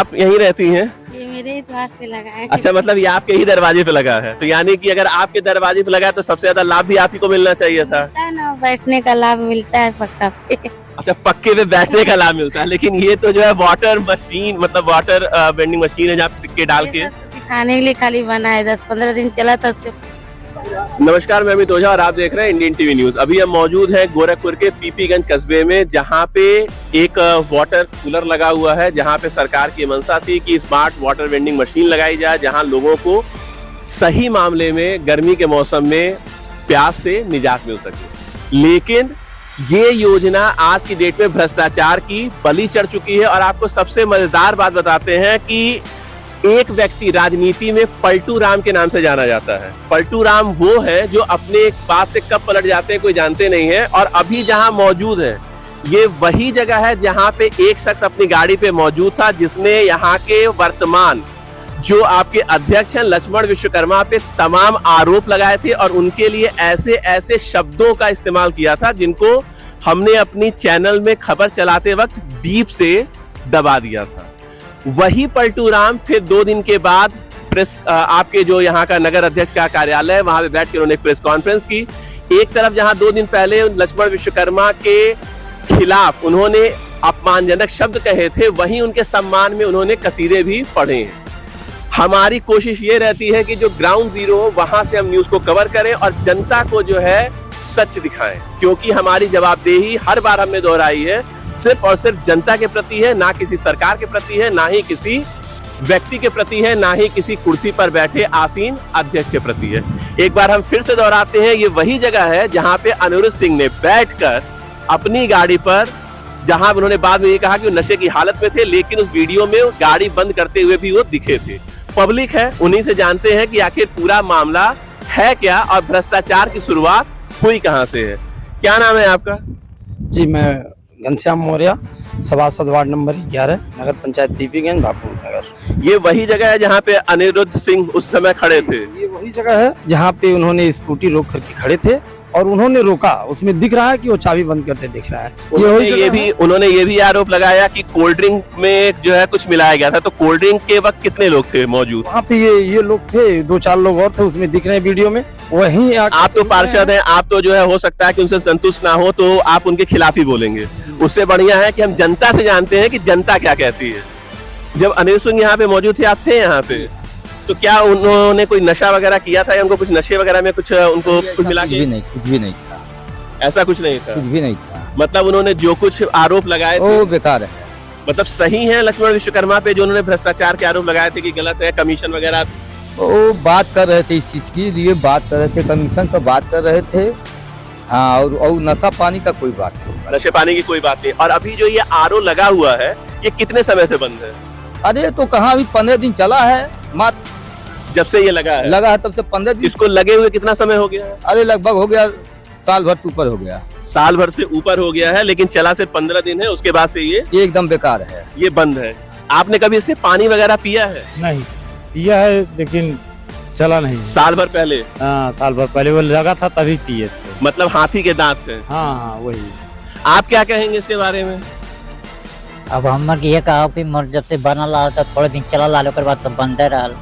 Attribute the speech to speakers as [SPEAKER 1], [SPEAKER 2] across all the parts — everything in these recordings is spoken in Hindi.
[SPEAKER 1] आप यहीं रहती हैं?
[SPEAKER 2] ये मेरे ही द्वार पे लगा है।
[SPEAKER 1] अच्छा, मतलब ये आपके ही दरवाजे पे लगा है, तो यानी कि अगर आपके दरवाजे पे लगा है तो सबसे ज्यादा लाभ भी आप ही को मिलना चाहिए था।
[SPEAKER 2] मिलता है ना, बैठने का लाभ मिलता है पक्का पे।
[SPEAKER 1] अच्छा, पक्के पे बैठने का लाभ मिलता है, लेकिन ये तो जो है वाटर मशीन, मतलब वाटर बेंडिंग मशीन है जहाँ पे सिक्के डाल के।
[SPEAKER 2] ये सब तो दिखाने के लिए खाली बना है, 10-15 दिन चला था उसके।
[SPEAKER 1] नमस्कार, मैं अमित ओझा और आप देख रहे हैं इंडियन टीवी न्यूज। अभी हम मौजूद हैं गोरखपुर के पीपीगंज कस्बे में, जहां पे एक वाटर कूलर लगा हुआ है, जहां पे सरकार की मंशा थी कि स्मार्ट वाटर वेंडिंग मशीन लगाई जाए, जहां लोगों को सही मामले में गर्मी के मौसम में प्यास से निजात मिल सके। लेकिन ये योजना आज की डेट में भ्रष्टाचार की बलि चढ़ चुकी है। और आपको सबसे मजेदार बात बताते हैं कि एक व्यक्ति राजनीति में पलटू राम के नाम से जाना जाता है। पलटू राम वो है जो अपने एक बात से कब पलट जाते हैं कोई जानते नहीं है। और अभी जहां मौजूद है, ये वही जगह है जहां पे एक शख्स अपनी गाड़ी पे मौजूद था, जिसने यहाँ के वर्तमान जो आपके अध्यक्ष हैं लक्ष्मण विश्वकर्मा पे तमाम आरोप लगाए थे और उनके लिए ऐसे ऐसे शब्दों का इस्तेमाल किया था जिनको हमने अपनी चैनल में खबर चलाते वक्त बीप से दबा दिया था। वही पलटू राम फिर 2 दिन के बाद प्रेस, आपके जो यहाँ का नगर अध्यक्ष का कार्यालय है वहां पे बैठ के उन्होंने प्रेस कॉन्फ्रेंस की। एक तरफ जहां 2 दिन पहले लक्ष्मण विश्वकर्मा के खिलाफ उन्होंने अपमानजनक शब्द कहे थे, वहीं उनके सम्मान में उन्होंने कसीदे भी पढ़े हैं। हमारी कोशिश ये रहती है कि जो ग्राउंड जीरो हो वहां से हम न्यूज को कवर करें और जनता को जो है सच दिखाएं, क्योंकि हमारी जवाबदेही हर बार हमने दोहराई है सिर्फ और सिर्फ जनता के प्रति है, ना किसी सरकार के प्रति है, ना ही किसी व्यक्ति के प्रति है, ना ही किसी कुर्सी पर बैठे आसीन अध्यक्ष के प्रति है। एक बार हम फिर से दोहराते हैं, ये वही जगह है जहां पे अनिरुद्ध सिंह ने बैठकर अपनी गाड़ी पर, जहां उन्होंने बाद में ये कहा कि वो नशे की हालत में थे, लेकिन उस वीडियो में गाड़ी बंद करते हुए भी वो दिखे थे। पब्लिक है, उन्हीं से जानते हैं कि आखिर पूरा मामला है क्या और भ्रष्टाचार की शुरुआत हुई कहां से है। क्या नाम है आपका?
[SPEAKER 3] जी, मैं घनश्याम मौर्य, सभासद वार्ड नंबर 11, नगर पंचायत पीपीगंज, भापुर नगर।
[SPEAKER 1] ये वही जगह है जहां पे अनिरुद्ध सिंह उस समय खड़े थे?
[SPEAKER 3] ये वही जगह है जहां पे उन्होंने स्कूटी रोक करके खड़े थे और उन्होंने रोका। उसमें दिख रहा है कि वो चाबी बंद करते दिख रहा है।
[SPEAKER 1] उन्होंने ये भी आरोप लगाया कि कोल्ड ड्रिंक में जो है कुछ मिलाया गया था। तो कोल्ड ड्रिंक के वक्त कितने लोग थे मौजूद
[SPEAKER 3] वहाँ पे? ये लोग थे, 2-4 लोग और थे, उसमें दिख रहे हैं वीडियो में। वहीं
[SPEAKER 1] आप तो पार्षद हैं, आप तो जो है हो सकता है कि उनसे संतुष्ट ना हो तो आप उनके खिलाफ ही बोलेंगे। उससे बढ़िया है कि हम जनता से जानते हैं कि जनता क्या कहती है। जब अनिल सिंह यहाँ पे मौजूद थे, आप थे यहाँ पे, तो क्या उन्होंने कोई नशा वगैरह किया था या उनको कुछ नशे वगैरह में कुछ उनको कुछ मिला?
[SPEAKER 4] कुछ भी नहीं था।
[SPEAKER 1] ऐसा कुछ नहीं था?
[SPEAKER 4] कुछ भी नहीं था।
[SPEAKER 1] मतलब उन्होंने जो कुछ आरोप लगाए थे
[SPEAKER 4] वो बेकार है।
[SPEAKER 1] मतलब सही है लक्ष्मण विश्वकर्मा पे जो उन्होंने भ्रष्टाचार के आरोप लगाए थे कि गलत है, कमीशन वगैरह?
[SPEAKER 4] वो बात कर रहे थे, इस चीज के लिए बात कर रहे थे, कमीशन पर बात कर रहे थे। हाँ, और नशा पानी का कोई बात नहीं।
[SPEAKER 1] नशे पानी की कोई बात नहीं। और अभी जो ये आरओ लगा हुआ है, ये कितने समय से बंद है?
[SPEAKER 4] अरे तो कहाँ, अभी 15 दिन चला है मात्र।
[SPEAKER 1] जब से ये लगा है
[SPEAKER 4] तब से 15 दिन।
[SPEAKER 1] इसको लगे हुए कितना समय हो गया है?
[SPEAKER 4] अरे लगभग हो गया साल भर से ऊपर हो गया।
[SPEAKER 1] साल भर से ऊपर हो गया है, लेकिन चला सिर्फ 15 दिन है। उसके बाद से ये
[SPEAKER 4] एकदम बेकार है,
[SPEAKER 1] ये बंद है। आपने कभी इससे पानी वगैरह पिया है?
[SPEAKER 5] नहीं पिया है, लेकिन चला नहीं।
[SPEAKER 1] साल भर पहले?
[SPEAKER 5] हाँ, साल भर पहले वो लगा था तभी पिए थे।
[SPEAKER 1] मतलब हाथी के दांत है।
[SPEAKER 5] हाँ, वही।
[SPEAKER 1] आप क्या कहेंगे इसके बारे में?
[SPEAKER 6] अब हमर ये कहा कि जब से बनल रहा था थोड़े दिन चला लाल, ओकर बाद सब बंदे रहल।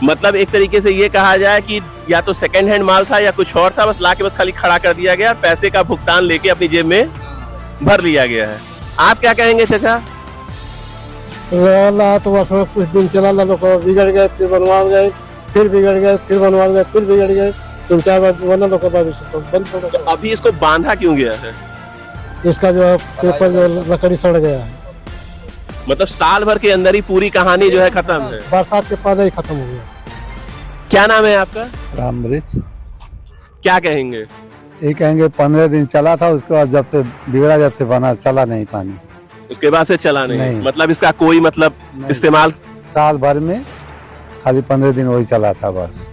[SPEAKER 1] मतलब एक तरीके से ये कहा जाए कि या तो सेकंड हैंड माल था या कुछ और था, बस लाके बस खाली खड़ा कर दिया गया, पैसे का भुगतान लेके अपनी जेब में भर लिया गया है। आप क्या कहेंगे चाचा?
[SPEAKER 7] तो बस कुछ दिन चला, बिगड़ गए, फिर बनवा गए, फिर बिगड़ गए, फिर बनवा गए, फिर बिगड़ गए, 3-4 बार बना लोग बंद।
[SPEAKER 1] तो अभी इसको बांधा क्यों गया है?
[SPEAKER 7] इसका जो है पेपर जो लकड़ी सड़ गया है।
[SPEAKER 1] मतलब साल भर के अंदर ही पूरी कहानी जो है खत्म है।
[SPEAKER 7] बरसात के पौधे ही खत्म हो गया।
[SPEAKER 1] क्या नाम है आपका?
[SPEAKER 8] रामवृक्ष।
[SPEAKER 1] क्या कहेंगे?
[SPEAKER 8] ये कहेंगे 15 दिन चला था, उसके बाद जब से बिगड़ा, जब से बना, चला नहीं पानी।
[SPEAKER 1] उसके बाद से चला नहीं। मतलब इसका कोई मतलब
[SPEAKER 8] नहीं।
[SPEAKER 1] इस्तेमाल
[SPEAKER 8] साल भर में खाली 15 दिन वही चला था बस।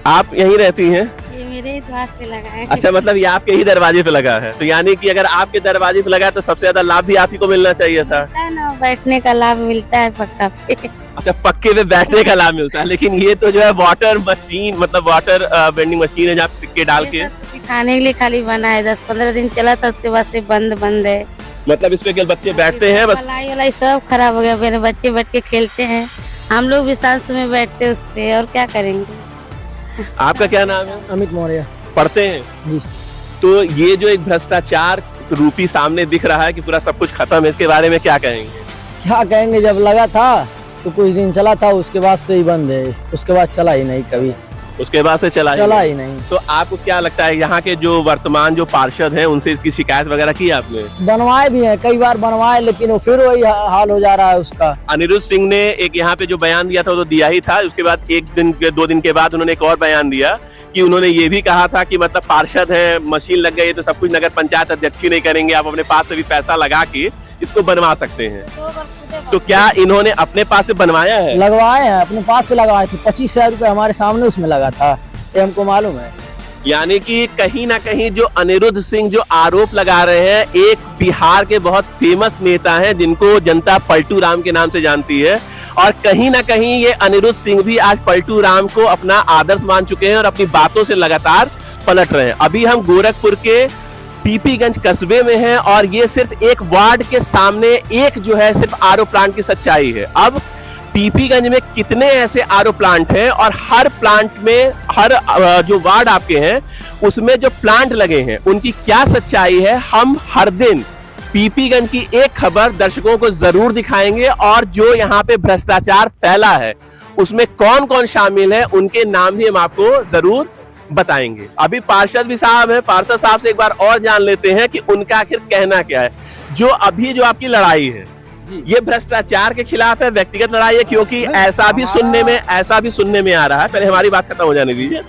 [SPEAKER 1] आप यहीं रहती हैं?
[SPEAKER 2] ये मेरे ही द्वार पे लगा है।
[SPEAKER 1] अच्छा, मतलब ये आपके ही दरवाजे पे लगा है, तो यानी कि अगर आपके दरवाजे पे लगा है तो सबसे ज्यादा लाभ भी आप ही को मिलना चाहिए था।
[SPEAKER 2] मिलता है ना, बैठने का लाभ मिलता है पक्का पे।
[SPEAKER 1] अच्छा, पक्के पे बैठने का लाभ मिलता है, लेकिन ये तो जो है वाटर मशीन, मतलब वाटर बेंडिंग मशीन है जहाँ पे सिक्के डाल के।
[SPEAKER 2] ये सब तो दिखाने के लिए खाली बना है, 10-15 दिन चला था, उसके बाद से बंद है।
[SPEAKER 1] मतलब इस पे केवल बच्चे बैठते हैं बस?
[SPEAKER 2] पलाई वलाई सब खराब हो गया, मेरे बच्चे बैठ के खेलते हैं, हम लोग भी सांस में बैठते हैं उस पे, और क्या करेंगे।
[SPEAKER 1] आपका क्या नाम है?
[SPEAKER 3] अमित मौर्य
[SPEAKER 1] पढ़ते हैं
[SPEAKER 3] जी।
[SPEAKER 1] तो ये जो एक भ्रष्टाचार रूपी सामने दिख रहा है कि पूरा सब कुछ खत्म है, इसके बारे में क्या कहेंगे?
[SPEAKER 3] क्या कहेंगे, जब लगा था तो कुछ दिन चला था, उसके बाद से ही बंद है, उसके बाद चला ही नहीं, कभी
[SPEAKER 1] उसके बाद से चला
[SPEAKER 3] ही नहीं।
[SPEAKER 1] तो आपको क्या लगता है यहाँ के जो वर्तमान जो पार्षद हैं उनसे इसकी शिकायत वगैरह की आपने?
[SPEAKER 3] बनवाए भी हैं, कई बार बनवाए, लेकिन वो फिर वही हाल हो जा रहा है उसका।
[SPEAKER 1] अनिरुद्ध सिंह ने एक यहाँ पे जो बयान दिया था वो तो दिया ही था, उसके बाद एक दिन दो दिन के बाद उन्होंने एक और बयान दिया कि उन्होंने ये भी कहा था कि मतलब पार्षद है, मशीन लग गई है तो सब कुछ नगर पंचायत अध्यक्ष ही नहीं करेंगे, आप अपने पास से भी पैसा लगा के इसको बनवा सकते हैं। तो क्या इन्होंने अपने पास से बनवाया है?
[SPEAKER 3] लगवाए हैं, अपने पास से लगवाए थे, 25,000 रुपए हमारे सामने उसमें लगा था, ये हमको मालूम है।
[SPEAKER 1] यानी कि कहीं ना कहीं जो अनिरुद्ध सिंह जो आरोप लगा रहे हैं, एक बिहार के बहुत फेमस नेता हैं जिनको जनता पलटू राम के नाम से जानती है, और कहीं ना कहीं ये अनिरुद्ध सिंह भी आज पलटू राम को अपना आदर्श मान चुके हैं और अपनी बातों से लगातार पलट रहे हैं। अभी हम गोरखपुर के पीपीगंज कस्बे में हैं और ये सिर्फ एक वार्ड के सामने एक जो है सिर्फ आरओ प्लांट की सच्चाई है। अब पीपीगंज में कितने ऐसे आरओ प्लांट हैं और हर प्लांट में हर जो वार्ड आपके हैं उसमें जो प्लांट लगे हैं उनकी क्या सच्चाई है, हम हर दिन पीपीगंज की एक खबर दर्शकों को जरूर दिखाएंगे, और जो यहाँ पे भ्रष्टाचार फैला है उसमें कौन कौन शामिल है उनके नाम भी हम आपको जरूर बताएंगे। अभी पार्षद भी साहब हैं, पार्षद साहब से एक बार और जान लेते हैं कि उनका आखिर कहना क्या है। जो अभी जो आपकी लड़ाई है ये भ्रष्टाचार के खिलाफ है, व्यक्तिगत लड़ाई है, क्योंकि ऐसा भी सुनने में आ रहा है, पहले हमारी बात खत्म हो जाने दीजिए,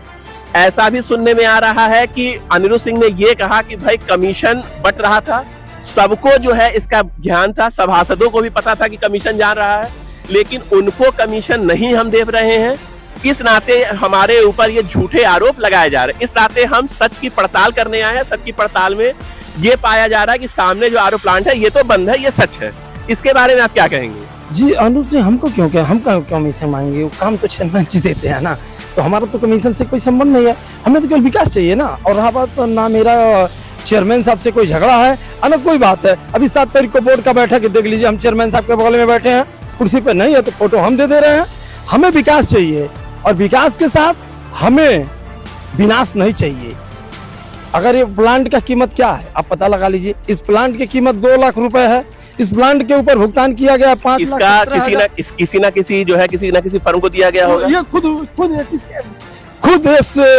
[SPEAKER 1] ऐसा भी सुनने में आ रहा है कि अनिरुद्ध सिंह ने ये कहा कि भाई कमीशन बट रहा था, सबको जो है इसका ज्ञान था, सभासदों को भी पता था कि कमीशन जा रहा है, लेकिन उनको कमीशन नहीं हम दे रहे हैं, इस नाते हमारे ऊपर ये झूठे आरोप लगाए जा रहे हैं। इस नाते हम सच की पड़ताल करने आए हैं। सच की पड़ताल में ये पाया जा रहा है कि सामने जो आरओ प्लांट है ये तो बंद है, ये सच है। इसके बारे में आप क्या कहेंगे?
[SPEAKER 3] जी, अनिरुद्ध सिंह हमको हम कमीशन मांगेंगे, वो काम तो चेयरमैन जी देते हैं ना, तो हमारा तो कमीशन से कोई संबंध नहीं है, हमें तो केवल विकास चाहिए ना। और रहा बात ना मेरा चेयरमैन साहब से कोई झगड़ा है अलग कोई बात है। अभी 7 तारीख को बोर्ड का बैठक देख लीजिए, हम चेयरमैन साहब के बगल में बैठे हैं, कुर्सी पे नहीं है तो फोटो हम दे रहे हैं। हमें विकास चाहिए और विकास के साथ हमें विनाश नहीं चाहिए। अगर ये प्लांट का कीमत क्या है आप पता लगा लीजिए, इस प्लांट की कीमत 2 लाख रुपए है, इस प्लांट के ऊपर भुगतान किया गया 5
[SPEAKER 1] इसका
[SPEAKER 3] लाख
[SPEAKER 1] किसी ना किसी फर्म को दिया गया होगा।
[SPEAKER 3] ये खुद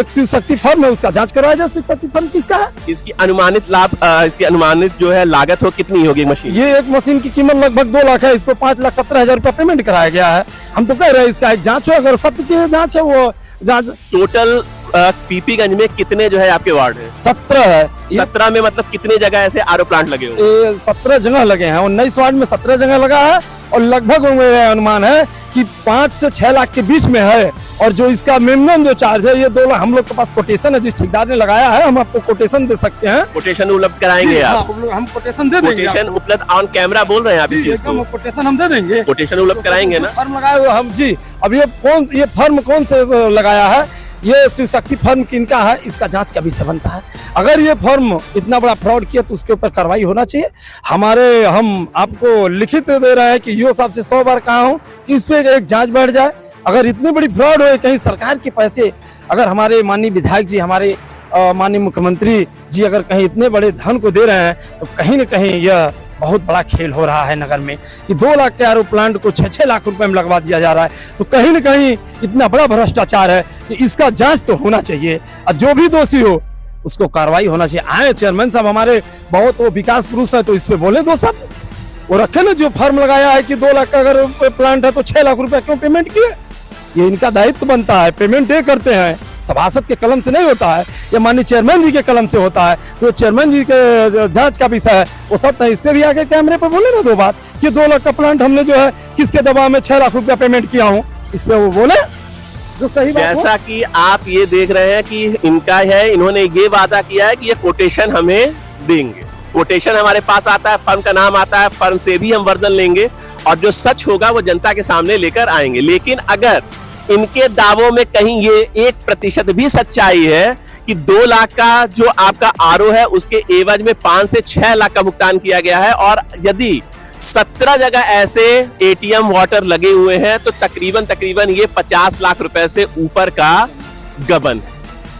[SPEAKER 3] शिव शक्ति फर्म है, उसका जांच करवाया जाए। शिव शक्ति फर्म किसका है?
[SPEAKER 1] इसकी अनुमानित लाभ इसकी अनुमानित जो है लागत हो कितनी होगी मशीन?
[SPEAKER 3] ये एक मशीन की कीमत लगभग 2 लाख है, इसको 5,17,000 रुपए पेमेंट कराया गया है। हम तो कह रहे हैं इसका एक जांच हो, अगर सत्य की जांच है वो जांच।
[SPEAKER 1] टोटल पीपीगंज में कितने जो है आपके वार्ड है?
[SPEAKER 3] 17 है।
[SPEAKER 1] 17 में मतलब कितने जगह ऐसे आरओ प्लांट लगे हुए?
[SPEAKER 3] 17 जगह लगे हैं, 19 वार्ड में 17 जगह लगा है, और लगभग मेरा अनुमान है कि 5 से 6 लाख के बीच में है। और जो इसका मिनिमम जो चार्ज है ये 2 लाख, हम लोग के पास कोटेशन है, जिस ठेकेदार ने लगाया है हम आपको कोटेशन दे सकते हैं।
[SPEAKER 1] कोटेशन उपलब्ध कराएंगे आप?
[SPEAKER 3] हम कोटेशन दे देंगे।
[SPEAKER 1] कोटेशन उपलब्ध ऑन कैमरा बोल रहे हैं आप इस चीज को?
[SPEAKER 3] कोटेशन हम दे देंगे,
[SPEAKER 1] कोटेशन उपलब्ध कराएंगे ना?
[SPEAKER 3] फर्म लगाए हुए हम जी। अब ये फर्म कौन से लगाया है, ये शिव शक्ति फर्म किनका है, इसका जांच का विषय बनता है। अगर ये फर्म इतना बड़ा फ्रॉड किया तो उसके ऊपर कार्रवाई होना चाहिए। हम आपको लिखित दे रहे हैं कि यो साहब से 100 बार कहा हूँ कि इस पे एक जांच बैठ जाए। अगर इतनी बड़ी फ्रॉड हो, कहीं सरकार के पैसे, अगर हमारे माननीय विधायक जी, हमारे माननीय मुख्यमंत्री जी अगर कहीं इतने बड़े धन को दे रहे हैं, तो कहीं न कहीं यह बहुत बड़ा खेल हो रहा है नगर में कि 2 लाख के आरओ प्लांट को 6-6 लाख रुपए में लगवा दिया जा रहा है। तो कहीं न कहीं इतना बड़ा भ्रष्टाचार है कि इसका जांच तो होना चाहिए, और जो भी दोषी हो उसको कार्रवाई होना चाहिए। आए चेयरमैन साहब हमारे बहुत वो विकास पुरुष है, तो इस पे बोले 2 शब्द। वो रखे ना, जो फर्म लगाया है कि 2 लाख का अगर प्लांट है तो 6 लाख रुपए क्यों पेमेंट किए? ये इनका दायित्व बनता है, पेमेंट ये करते हैं, सभासद के कलम से नहीं होता है, ये माननीय चेयरमैन जी के कलम से होता है। तो चेयरमैन जी के जांच का विषय है, वो सब इस पे भी आके कैमरे पे बोले ना 2 बात कि 2 लाख का प्लांट हमने जो है किसके दबाव में 6 लाख रुपया पेमेंट किया हूँ, इस पे वो बोले जो सही बात।
[SPEAKER 1] जैसा कि आप ये देख रहे हैं कि इनका है, इन्होंने ये वादा किया है कि ये कोटेशन हमें देंगे। कोटेशन हमारे पास आता है, फर्म का नाम आता है, फर्म से भी हम वर्जन लेंगे और जो सच होगा वो जनता के सामने लेकर आएंगे। लेकिन अगर इनके दावों में कहीं ये 1% भी सच्चाई है कि 2 लाख का जो आपका आरओ है उसके एवज में 5 से 6 लाख का भुगतान किया गया है। और यदि 17 जगह ऐसे एटीएम वाटर लगे हुए हैं तो तकरीबन ये 50 लाख रुपए से ऊपर का गबन है।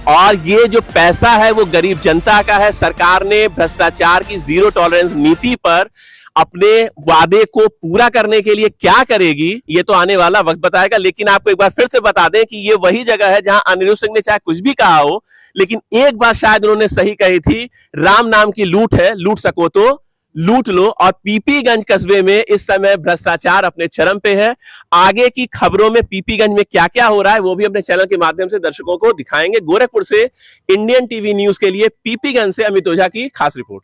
[SPEAKER 1] और ये जो पैसा है वो गरीब जनता का है। सरकार ने भ्रष्टाचार की जीरो टॉलरेंस नीति पर अपने वादे को पूरा करने के लिए क्या करेगी ये तो आने वाला वक्त बताएगा। लेकिन आपको एक बार फिर से बता दें कि ये वही जगह है जहां अनिरुद्ध सिंह ने चाहे कुछ भी कहा हो, लेकिन एक बात शायद उन्होंने सही कही थी, राम नाम की लूट है, लूट सको तो लूट लो। और पीपीगंज कस्बे में इस समय भ्रष्टाचार अपने चरम पे है। आगे की खबरों में पीपीगंज में क्या क्या हो रहा है वो भी अपने चैनल के माध्यम से दर्शकों को दिखाएंगे। गोरखपुर से इंडियन टीवी न्यूज के लिए पीपीगंज से अमित ओझा की खास रिपोर्ट।